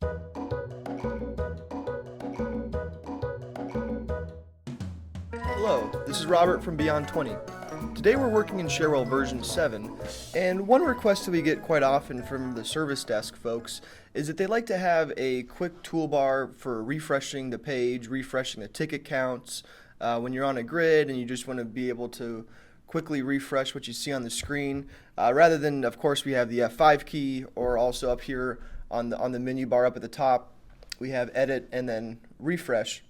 Hello, this is Robert from Beyond 20. Today we're working in Cherwell version 7, and one request that we get quite often from the service desk folks is that they like to have a quick toolbar for refreshing the page, refreshing the ticket counts, when you're on a grid and you just want to be able to quickly refresh what you see on the screen, rather than, of course, we have the F5 key, or also up here on the menu bar up at the top, we have edit and then refresh.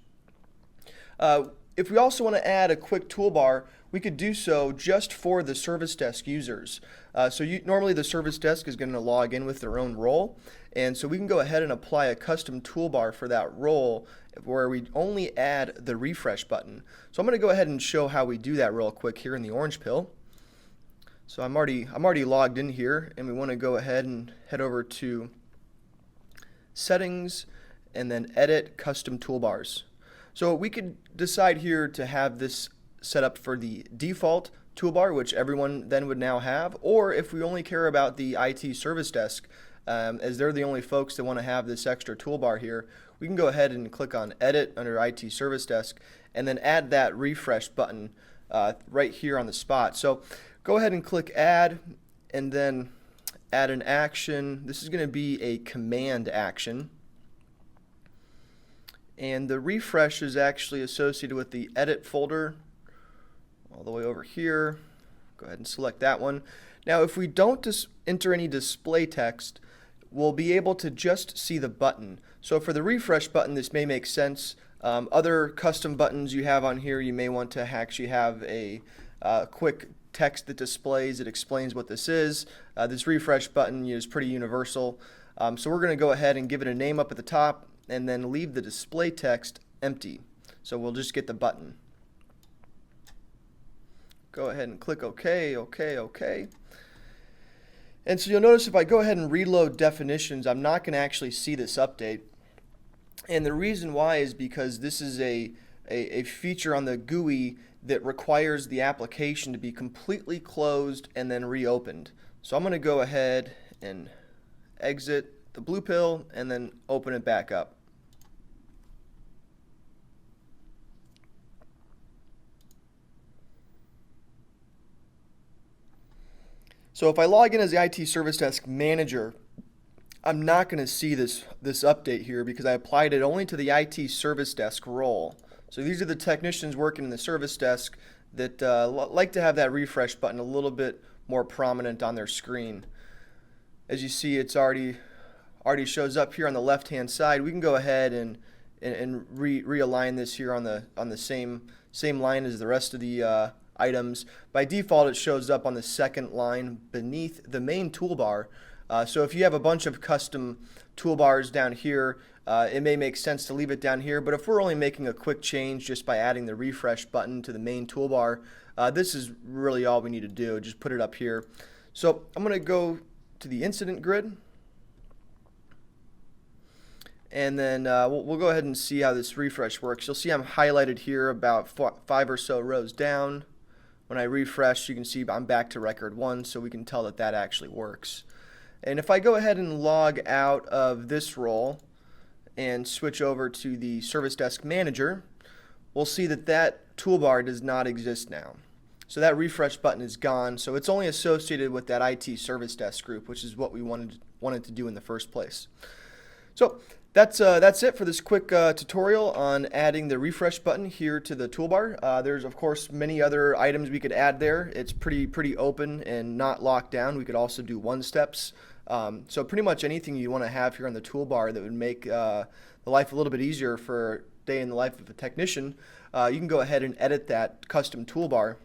If we also want to add a quick toolbar, we could do so just for the service desk users. Normally the service desk is going to log in with their own role, and so we can go ahead and apply a custom toolbar for that role where we only add the refresh button. So I'm going to go ahead and show how we do that real quick here in the orange pill. So I'm already logged in here, and we want to go ahead and head over to Settings and then Edit Custom Toolbars. So we could decide here to have this set up for the default toolbar, which everyone then would now have, or if we only care about the IT service desk, as they're the only folks that want to have this extra toolbar here, we can go ahead and click on Edit under IT service desk and then add that refresh button right here on the spot. So go ahead and click Add and then add an action. This is going to be a command action. And the refresh is actually associated with the edit folder all the way over here. Go ahead and select that one. Now if we don't enter any display text, we'll be able to just see the button. So for the refresh button, this may make sense. Other custom buttons you have on here, you may want to actually have a quick text that displays, it explains what this is. This refresh button is pretty universal. So we're going to go ahead and give it a name up at the top, and then leave the display text empty. So we'll just get the button. Go ahead and click OK, OK, OK. And so you'll notice if I go ahead and reload definitions, I'm not going to actually see this update. And the reason why is because this is a feature on the GUI that requires the application to be completely closed and then reopened. So I'm going to go ahead and exit the blue pill and then open it back up. So if I log in as the IT Service Desk Manager, I'm not going to see this update here because I applied it only to the IT Service Desk role. So these are the technicians working in the service desk that like to have that refresh button a little bit more prominent on their screen. As you see, it's already shows up here on the left-hand side. We can go ahead and realign this here on the same line as the rest of the items. By default, it shows up on the second line beneath the main toolbar. So if you have a bunch of custom toolbars down here, it may make sense to leave it down here. But if we're only making a quick change just by adding the refresh button to the main toolbar, this is really all we need to do. Just put it up here. So I'm going to go to the incident grid. And then we'll go ahead and see how this refresh works. You'll see I'm highlighted here about 5 or so rows down. When I refresh, you can see I'm back to record 1, so we can tell that that actually works. And if I go ahead and log out of this role and switch over to the Service Desk Manager, we'll see that that toolbar does not exist now. So that refresh button is gone, so it's only associated with that IT Service Desk group, which is what we wanted to do in the first place. So that's it for this quick tutorial on adding the refresh button here to the toolbar. There's of course many other items we could add there. It's pretty open and not locked down. We could also do one-steps. So pretty much anything you want to have here on the toolbar that would make the life a little bit easier for a day in the life of a technician, you can go ahead and edit that custom toolbar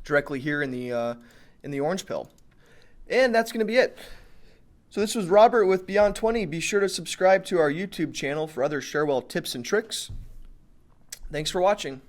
directly here in the orange pill. And that's going to be it. So this was Robert with Beyond 20. Be sure to subscribe to our YouTube channel for other Cherwell tips and tricks. Thanks for watching.